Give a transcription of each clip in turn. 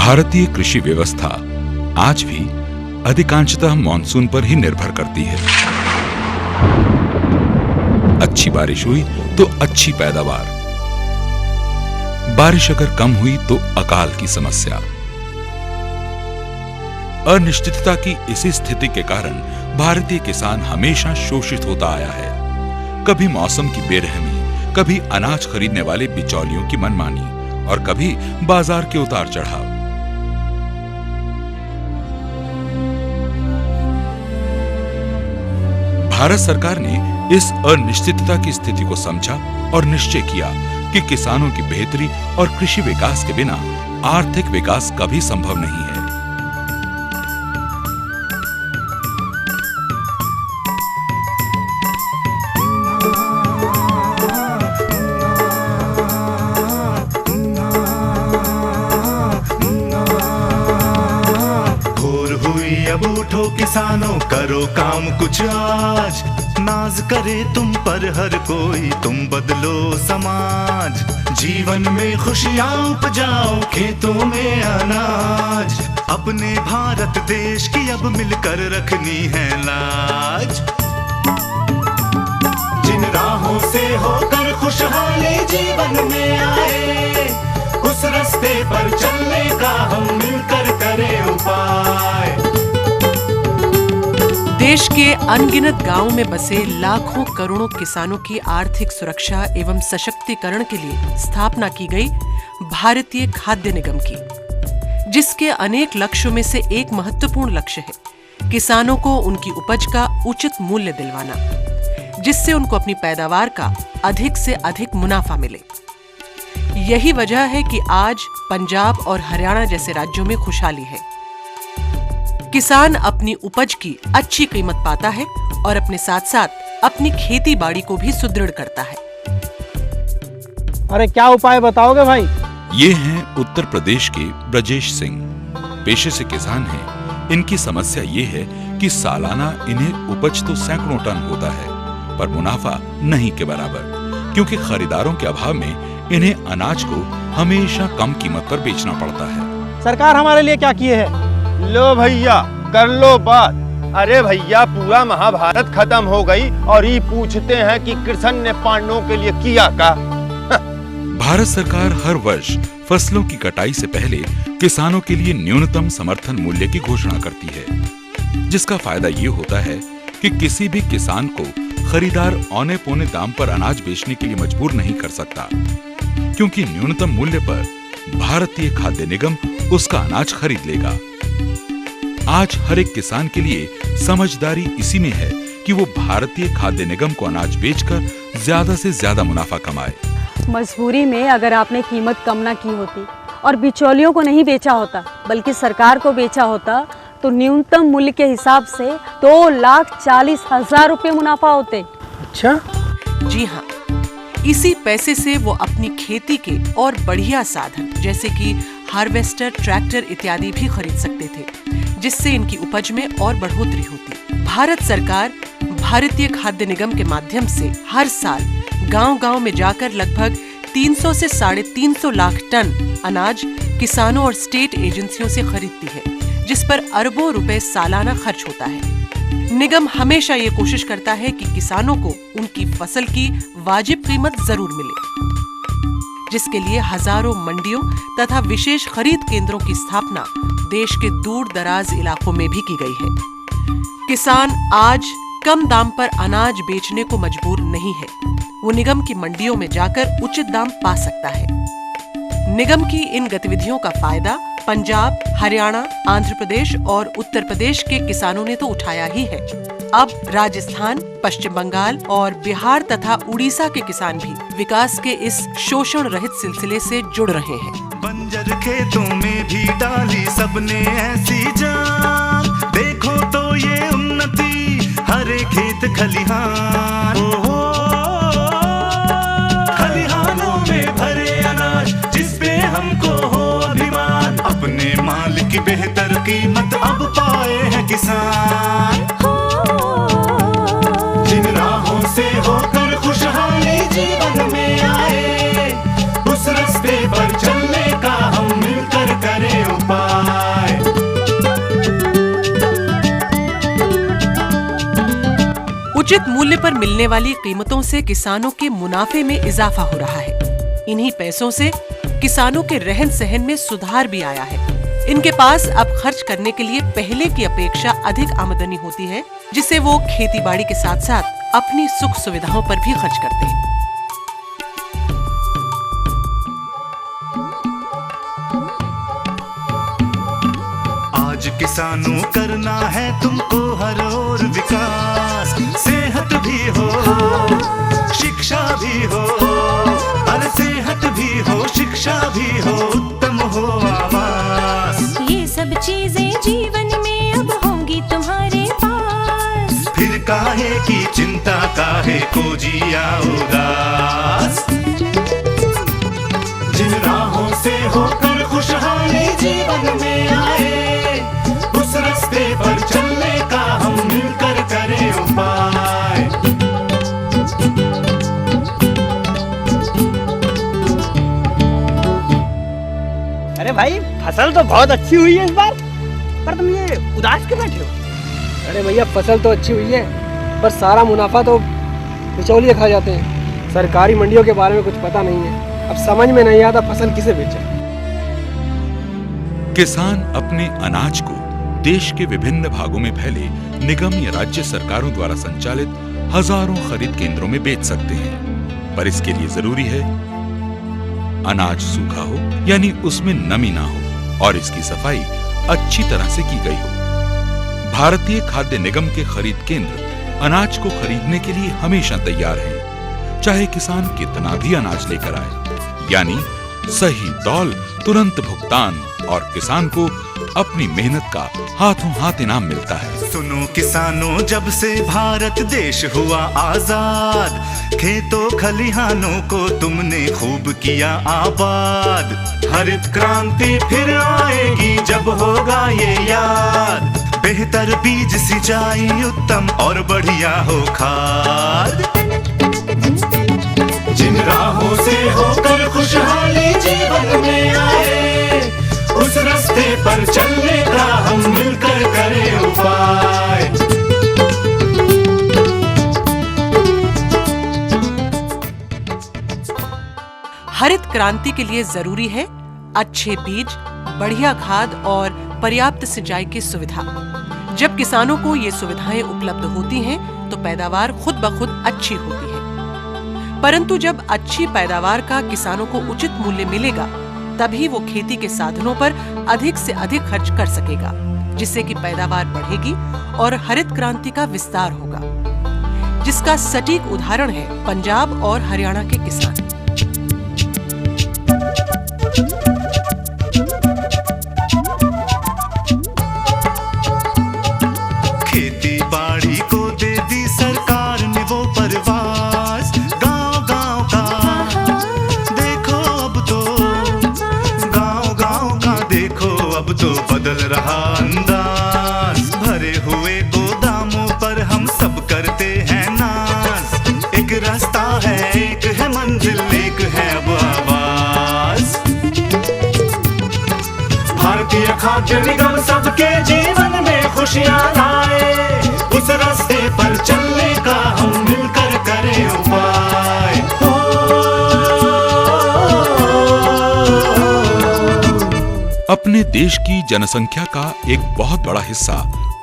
भारतीय कृषि व्यवस्था आज भी अधिकांशतः मानसून पर ही निर्भर करती है। अच्छी बारिश हुई तो अच्छी पैदावार, बारिश अगर कम हुई तो अकाल की समस्या। अनिश्चितता की इसी स्थिति के कारण भारतीय किसान हमेशा शोषित होता आया है। कभी मौसम की बेरहमी, कभी अनाज खरीदने वाले बिचौलियों की मनमानी और कभी बाजार के उतार चढ़ाव। भारत सरकार ने इस अनिश्चितता की स्थिति को समझा और निश्चय किया कि किसानों की बेहतरी और कृषि विकास के बिना आर्थिक विकास कभी संभव नहीं है। अब उठो किसानों, करो काम कुछ आज। नाज करे तुम पर हर कोई, तुम बदलो समाज। जीवन में खुशियाँ उपजाओ, खेतों में अनाज। अपने भारत देश की अब मिलकर रखनी है लाज। जिन राहों से होकर खुशहाली जीवन में आए, उस रास्ते पर चलने का हम मिलकर करें उपाय। देश के अनगिनत गांवों में बसे लाखों करोड़ों किसानों की आर्थिक सुरक्षा एवं सशक्तिकरण के लिए स्थापना की गई भारतीय खाद्य निगम की, जिसके अनेक लक्ष्यों में से एक महत्वपूर्ण लक्ष्य है किसानों को उनकी उपज का उचित मूल्य दिलवाना, जिससे उनको अपनी पैदावार का अधिक से अधिक मुनाफा मिले। यही वजह है कि आज पंजाब और हरियाणा जैसे राज्यों में खुशहाली है। किसान अपनी उपज की अच्छी कीमत पाता है और अपने साथ साथ अपनी खेती बाड़ी को भी सुदृढ़ करता है। अरे क्या उपाय बताओगे भाई? ये हैं उत्तर प्रदेश के ब्रजेश सिंह, पेशे से किसान हैं। इनकी समस्या ये है कि सालाना इन्हें उपज तो सैकड़ों टन होता है, पर मुनाफा नहीं के बराबर, क्योंकि खरीदारों के अभाव में इन्हें अनाज को हमेशा कम कीमत पर बेचना पड़ता है। सरकार हमारे लिए क्या किए है? लो भैया कर लो बात। अरे भैया पूरा महाभारत खत्म हो गई और ये पूछते हैं कि कृष्ण ने पांडवों के लिए किया क्या? भारत सरकार हर वर्ष फसलों की कटाई से पहले किसानों के लिए न्यूनतम समर्थन मूल्य की घोषणा करती है, जिसका फायदा ये होता है कि किसी भी किसान को खरीदार औने पौने दाम पर अनाज बेचने के लिए मजबूर नहीं कर सकता, क्योंकि न्यूनतम मूल्य पर भारतीय खाद्य निगम उसका अनाज खरीद लेगा। आज हर एक किसान के लिए समझदारी इसी में है कि वो भारतीय खाद्य निगम को अनाज बेचकर ज्यादा से ज्यादा मुनाफा कमाए। मजबूरी में अगर आपने कीमत कम ना की होती और बिचौलियों को नहीं बेचा होता बल्कि सरकार को बेचा होता, तो न्यूनतम मूल्य के हिसाब से 2,40,000 रुपए मुनाफा होते। अच्छा? जी हाँ, इसी पैसे से वो अपनी खेती के और बढ़िया साधन जैसे कि हार्वेस्टर, ट्रैक्टर इत्यादि भी खरीद सकते थे, जिससे इनकी उपज में और बढ़ोतरी होती। भारत सरकार भारतीय खाद्य निगम के माध्यम से हर साल गांव-गांव में जाकर लगभग 300 से 350 लाख टन अनाज किसानों और स्टेट एजेंसियों से खरीदती है, जिस पर अरबों रुपए सालाना खर्च होता है। निगम हमेशा ये कोशिश करता है कि किसानों को उनकी फसल की वाजिब कीमत जरूर मिले, जिसके लिए हजारों मंडियों तथा विशेष खरीद केंद्रों की स्थापना देश के दूर दराज इलाकों में भी की गई है। किसान आज कम दाम पर अनाज बेचने को मजबूर नहीं है, वो निगम की मंडियों में जाकर उचित दाम पा सकता है। निगम की इन गतिविधियों का फायदा पंजाब, हरियाणा, आंध्र प्रदेश और उत्तर प्रदेश के किसानों ने तो उठाया ही है। अब राजस्थान, पश्चिम बंगाल और बिहार तथा उड़ीसा के किसान भी विकास के इस शोषण रहित सिलसिले से जुड़ रहे हैं। बंजर खेतों में भी डाली सबने ऐसी जान, देखो तो ये उन्नति हरे खेत खलिहान। खलिहानों में भरे अनाज जिस पे हमको हो अभिमान, अपने माल की बेहतर कीमत अब पाए हैं किसान। जिन राहों से होकर खुशहाली जीवन में आए, उस रास्ते पर चलने का हम मिलकर करें उपाय। उचित मूल्य पर मिलने वाली कीमतों से किसानों के मुनाफे में इजाफा हो रहा है। इन्हीं पैसों से किसानों के रहन सहन में सुधार भी आया है। इनके पास अब खर्च करने के लिए पहले की अपेक्षा अधिक आमदनी होती है, जिसे वो खेतीबाड़ी के साथ साथ अपनी सुख सुविधाओं पर भी खर्च करते हैं। आज किसानों करना है तुमको हर ओर विकास, सेहत भी हो शिक्षा भी हो, हर सेहत भी हो शिक्षा भी हो, उत्तम हो आवास। ये सब चीजें जीवन में अब होंगी तुम्हारे पास, फिर काहे की चिंता काहे को जिया उदास। जिन राहों से होकर खुशहाली जीवन में आए, उस रास्ते पर चलने का हम मिलकर करें उपाय। अरे भाई फसल तो बहुत अच्छी हुई है इस बार, पर तुम ये उदास क्यों बैठे हो? अरे भैया फसल तो अच्छी हुई है, पर सारा मुनाफा तो बिचौलिए खा जाते हैं। सरकारी मंडियों के बारे में कुछ पता नहीं है, अब समझ में नहीं आता फसल किसे बेचे। किसान अपने अनाज को देश के विभिन्न भागों में फैले निगम या राज्य सरकारों द्वारा संचालित हजारों खरीद केंद्रों में बेच सकते हैं, पर इसके लिए जरूरी है अनाज सूखा हो, यानी उसमें नमी ना हो और इसकी सफाई अच्छी तरह से की गई हो। भारतीय खाद्य निगम के खरीद केंद्र अनाज को खरीदने के लिए हमेशा तैयार हैं, चाहे किसान कितना भी अनाज लेकर आए, यानी सही तौल, तुरंत भुगतान और किसान को अपनी मेहनत का हाथों हाथ इनाम मिलता है। सुनो किसानों, जब से भारत देश हुआ आजाद, खेतों खलिहानों को तुमने खूब किया आबाद। हरित क्रांति फिर आएगी जब होगा ये याद, बेहतर बीज सिंचाई उत्तम और बढ़िया हो खाद। जिन राहों से होकर खुशहाली जीवन में आए, उस रास्ते पर चलने का हम मिलकर करें उपाय। हरित क्रांति के लिए जरूरी है अच्छे बीज, बढ़िया खाद और पर्याप्त सिंचाई की सुविधा। जब किसानों को ये सुविधाएं उपलब्ध होती हैं, तो पैदावार खुद ब खुद अच्छी होती है। परंतु जब अच्छी पैदावार का किसानों को उचित मूल्य मिलेगा, तभी वो खेती के साधनों पर अधिक से अधिक खर्च कर सकेगा, जिससे कि पैदावार बढ़ेगी और हरित क्रांति का विस्तार होगा, जिसका सटीक उदाहरण है पंजाब और हरियाणा के किसान। खेती बाड़ी को दे दी सरकार ने वो परवास, गांव-गांव का देखो अब तो, गांव-गांव का देखो अब तो बदल रहा अंदाज। भरे हुए गोदामों पर हम सब करते हैं नाज, एक रास्ता है, एक है मंजिल, एक है अब आवाज। भारतीय खाद्य निगम सबके जीवन में खुशियां लाए, उस रास्ते पर चलने का हम मिलकर करें उपाय। अपने देश की जनसंख्या का एक बहुत बड़ा हिस्सा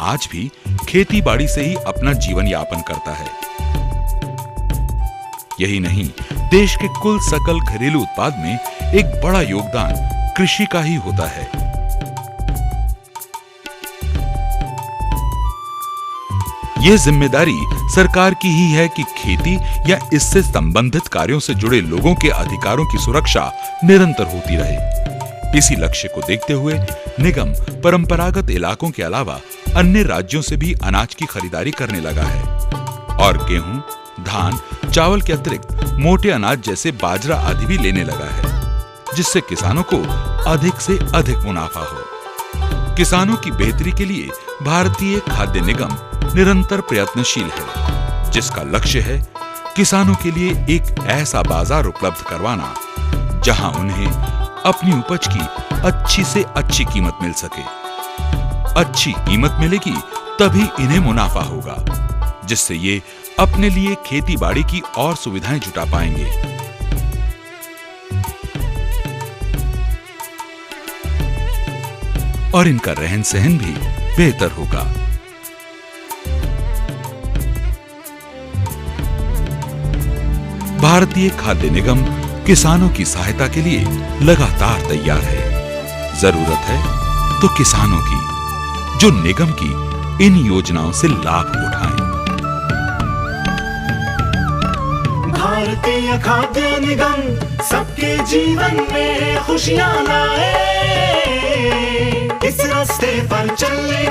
आज भी खेती बाड़ी से ही अपना जीवन यापन करता है। यही नहीं, देश के कुल सकल घरेलू उत्पाद में एक बड़ा योगदान कृषि का ही होता है। ये जिम्मेदारी सरकार की ही है कि खेती या इससे संबंधित कार्यों से जुड़े लोगों के अधिकारों की सुरक्षा निरंतर होती रहे। इसी लक्ष्य को देखते हुए निगम परंपरागत इलाकों के अलावा अन्य राज्यों से भी अनाज की खरीदारी करने लगा है और गेहूं, धान, चावल के अतिरिक्त मोटे अनाज जैसे बाजरा आदि भी लेने लगा है, जिससे किसानों को अधिक से अधिक मुनाफा हो। किसानों की बेहतरी के लिए भारतीय खाद्य निगम निरंतर प्रयत्नशील है, जिसका लक्ष्य है किसानों के लिए एक ऐसा बाजार उपलब्ध करवाना जहां उन्हें अपनी उपज की अच्छी से अच्छी कीमत मिल सके। अच्छी कीमत मिलेगी तभी इन्हें मुनाफा होगा जिससे ये अपने लिए खेती बाड़ी की और सुविधाएं जुटा पाएंगे। और इनका रहन सहन भी बेहतर होगा। भारतीय खाद्य निगम किसानों की सहायता के लिए लगातार तैयार है। जरूरत है तो किसानों की, जो निगम की इन योजनाओं से लाभ उठाएं। भारतीय खाद्य निगम सबके जीवन में खुशियां लाए, इस रास्ते पर चले